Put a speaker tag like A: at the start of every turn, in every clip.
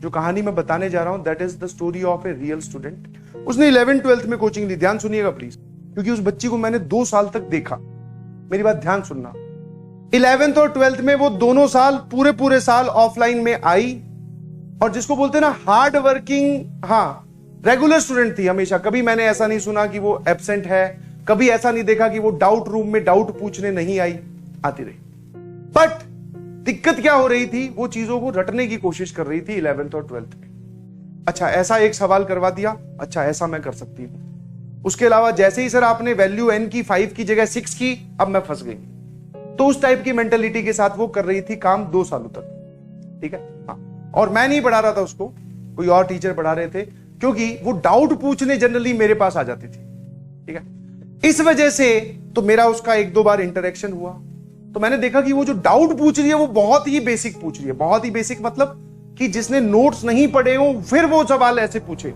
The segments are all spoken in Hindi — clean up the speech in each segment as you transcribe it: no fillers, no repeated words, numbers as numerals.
A: जो कहानी मैं बताने जा रहा हूं that is the story of a real student. उसने 11th-12th में कोचिंग ली। ध्यान सुनिएगा प्लीज, क्योंकि उस बच्ची को मैंने 2 साल तक देखा। मेरी बात ध्यान सुनना। 11th और 12th में वो दोनों साल पूरे साल ऑफलाइन में आई, और जिसको बोलते हैं ना हार्ड वर्किंग, हाँ रेगुलर स्टूडेंट थी हमेशा। कभी मैंने ऐसा नहीं सुना कि वो एब्सेंट है, कभी ऐसा नहीं देखा कि वो डाउट रूम में डाउट पूछने नहीं आई, आती रही। बट दिक्कत क्या हो रही थी, वो चीजों को रटने की कोशिश कर रही थी 11th और 12th में। अच्छा ऐसा एक सवाल करवा दिया, अच्छा ऐसा मैं कर सकती हूं। उसके अलावा जैसे ही सर आपने वैल्यू n की 5 की जगह 6 की, अब मैं फंस गई। तो उस टाइप की मेंटेलिटी के साथ वो कर रही थी काम 2 सालों तक, ठीक है। हाँ, और मैं नहीं पढ़ा रहा था उसको, कोई और टीचर पढ़ा रहे थे, क्योंकि वो डाउट पूछने जनरली मेरे पास आ जाती थी, ठीक है। इस वजह से तो मेरा उसका 1-2 बार इंटरेक्शन हुआ, तो मैंने देखा कि वो जो डाउट पूछ रही है वो बहुत ही बेसिक पूछ रही है। बहुत ही बेसिक मतलब कि जिसने नोट्स नहीं पढ़े हो फिर वो सवाल ऐसे पूछे।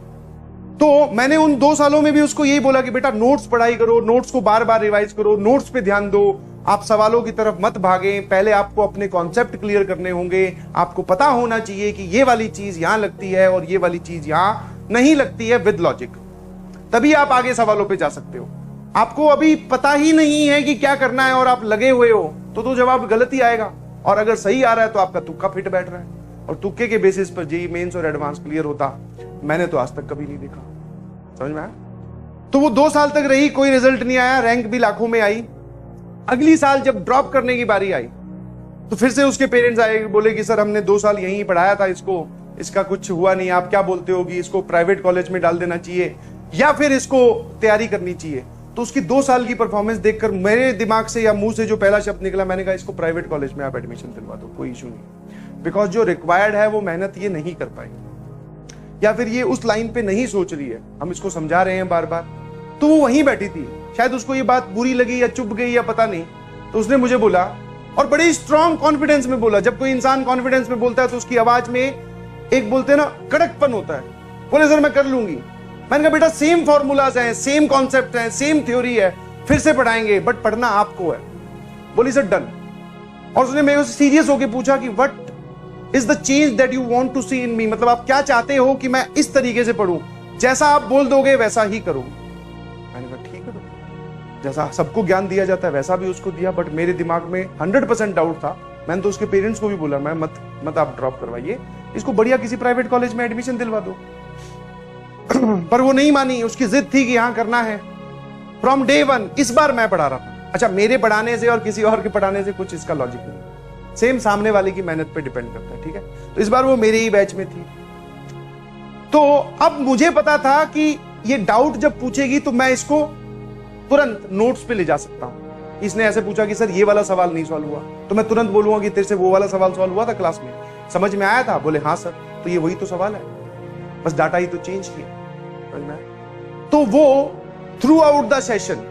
A: तो मैंने उन 2 सालों में भी उसको यही बोला कि बेटा नोट्स पढ़ाई करो, नोट्स को बार बार रिवाइज करो, नोट्स पे ध्यान दो, आप सवालों की तरफ मत भागें। पहले आपको अपने कॉन्सेप्ट क्लियर करने होंगे, आपको पता होना चाहिए कि ये वाली चीज यहां लगती है और ये वाली चीज यहां नहीं लगती है विद लॉजिक, तभी आप आगे सवालों पे जा सकते हो। आपको अभी पता ही नहीं है कि क्या करना है और आप लगे हुए हो तो जवाब गलत ही आएगा, और अगर सही आ रहा है तो आपका तुक्का फिट बैठ रहा है, और तुक्के के बेसिस पर जेईई मेंस और एडवांस क्लियर होता मैंने तो आज तक कभी नहीं देखा। समझ में आया? तो वो 2 साल तक रही, कोई रिजल्ट नहीं आया, रैंक भी लाखों में आई। अगली साल जब ड्रॉप करने की बारी आई तो फिर से उसके पेरेंट्स आए, बोले कि सर हमने 2 साल यहीं पढ़ाया था इसको, इसका कुछ हुआ नहीं, आप क्या बोलते हो कि इसको प्राइवेट कॉलेज में डाल देना चाहिए या फिर इसको तैयारी करनी चाहिए। तो उसकी 2 साल की परफॉर्मेंस देखकर मेरे दिमाग से या मुंह से जो पहला शब्द निकला, मैंने कहा इसको प्राइवेट कॉलेज में आप एडमिशन दिलवा दो, कोई इशू नहीं। बिकॉज जो रिक्वायर्ड है वो मेहनत ये नहीं कर पाएगी, या फिर ये उस लाइन पे नहीं सोच रही है, हम इसको समझा रहे हैं बार बार। तो वो वहीं बैठी थी, शायद उसको ये बात बुरी लगी या चुप गई या पता नहीं, तो उसने मुझे बोला, और बड़े स्ट्रॉन्ग कॉन्फिडेंस में बोला। जब कोई इंसान कॉन्फिडेंस में बोलता है तो उसकी आवाज में एक बोलते हैं ना कड़कपन होता है। बोले सर मैं कर लूंगी। मैंने कहा बेटा सेम फॉर्मूलाज हैं, सेम कॉन्सेप्ट हैं, सेम थ्योरी है, फिर से पढ़ाएंगे बट पढ़ना आपको है। बोली सर डन। और उसने मेरे से सीरियस होकर पूछा कि what is the change that you want to see in me, मतलब आप क्या चाहते हो कि मैं इस तरीके से पढ़ूं, जैसा आप बोल दोगे वैसा ही करूंगी। मैंने कहा ठीक है, जैसा सबको ज्ञान दिया जाता है वैसा भी उसको दिया, बट मेरे दिमाग में 100% डाउट था। मैंने तो उसके पेरेंट्स को भी बोला, मैं मत आप ड्रॉप करवाइए, इसको बढ़िया किसी प्राइवेट कॉलेज में एडमिशन दिलवा दो। पर वो नहीं मानी, उसकी जिद थी कि यहां करना है। फ्रॉम डे 1 इस बार मैं पढ़ा रहा था। अच्छा मेरे पढ़ाने से और किसी और के पढ़ाने से कुछ इसका लॉजिक नहीं, सेम सामने वाले की मेहनत पे डिपेंड करता है, ठीक है। तो इस बार वो मेरे ही बैच में थी। तो अब मुझे पता था कि ये डाउट जब पूछेगी तो मैं इसको तुरंत नोट्स पे ले जा सकता हूं। इसने ऐसे पूछा कि सर ये वाला सवाल नहीं सॉल्व हुआ, तो मैं तुरंत बोलूंगा कि तेरे से वो वाला सवाल सॉल्व हुआ था क्लास में, समझ में आया था? बोले हाँ सर, तो ये वही तो सवाल है, बस डाटा ही तो चेंज किया। समझ में आया? तो वो through out the session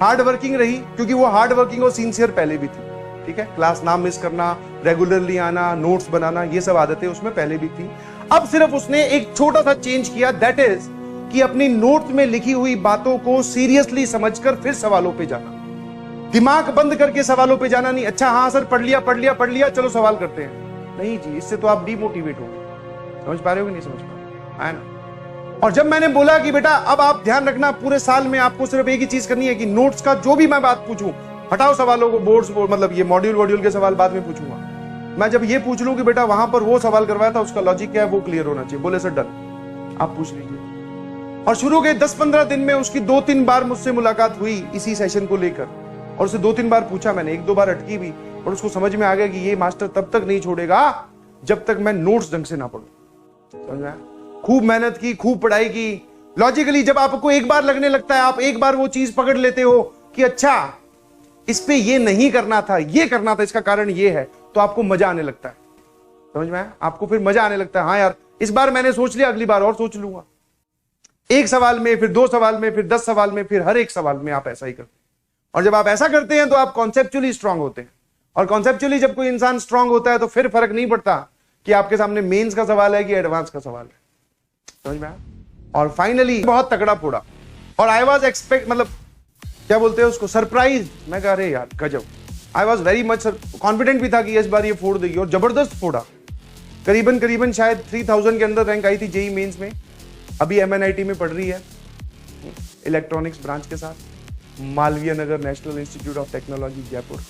A: hard working रही, क्योंकि वो हार्ड वर्किंग और सिंसियर पहले भी थी, ठीक है। क्लास ना मिस करना, रेगुलरली आना, नोट्स बनाना, ये सब आदतें उसमें पहले भी थी। अब सिर्फ उसने एक छोटा सा चेंज किया, दैट इज कि अपनी नोट में लिखी हुई बातों को सीरियसली समझकर फिर सवालों पे जाना, दिमाग बंद करके सवालों पे जाना नहीं। अच्छा हाँ सर पढ़ लिया चलो सवाल करते हैं, नहीं जी, इससे तो आप डिमोटिवेट हो। समझ पा रहे हो कि नहीं समझ पा रहे, है ना? और जब मैंने बोला कि बेटा अब आप ध्यान रखना, पूरे साल में आपको सिर्फ एक ही चीज करनी है कि नोट्स का जो भी मैं बात पूछूं, हटाओ सवालों को, बोर्ड्स मतलब ये मॉड्यूल के सवाल बाद में पूछूंगा। मैं जब ये पूछ लूं कि बेटा वहां पर वो सवाल करवाया था उसका लॉजिक क्या है, वो क्लियर होना चाहिए। बोले सर डन, आप पूछ लीजिए। और शुरू के 10-15 दिन में उसकी 2-3 बार मुझसे मुलाकात हुई इसी सेशन को लेकर, और उसे 2-3 बार पूछा मैंने, 1-2 बार अटकी भी, और उसको समझ में आ गया कि ये मास्टर तब तक नहीं छोड़ेगा जब तक मैं नोट्स ढंग से ना पढ़ूं। समझ में? खूब मेहनत की, खूब पढ़ाई की। लॉजिकली जब आपको एक बार लगने लगता है, आप एक बार वो चीज पकड़ लेते हो कि अच्छा इस पे ये नहीं करना था, ये करना था, इसका कारण ये है, तो आपको मजा आने लगता है। समझ में आया? आपको फिर मजा आने लगता है, हाँ यार इस बार मैंने सोच लिया, अगली बार और सोच लूंगा। एक सवाल में, फिर 2 सवाल में, फिर 10 सवाल में, फिर हर एक सवाल में आप ऐसा ही करते हैं। और जब आप ऐसा करते हैं तो आप कॉन्सेप्चुअली स्ट्रांग होते हैं, और कॉन्सेप्चुअली जब कोई इंसान स्ट्रांग होता है तो फिर फर्क नहीं पड़ता कि आपके सामने मेंस का सवाल है कि एडवांस का सवाल है। समझ में आया? और फाइनली बहुत तगड़ा फोड़ा, और आई वॉज एक्सपेक्ट, मतलब क्या बोलते हैं उसको, सरप्राइज। मैं कह रहे यार गजब, I was very much confident भी था कि इस बार ये फोड़ देगी, और जबरदस्त फोड़ा। करीबन करीबन शायद 3000 के अंदर रैंक आई थी जेई मेंस में। अभी एमएनआईटी में पढ़ रही है इलेक्ट्रॉनिक्स ब्रांच के साथ, Malaviya Nagar national institute of technology Jaipur.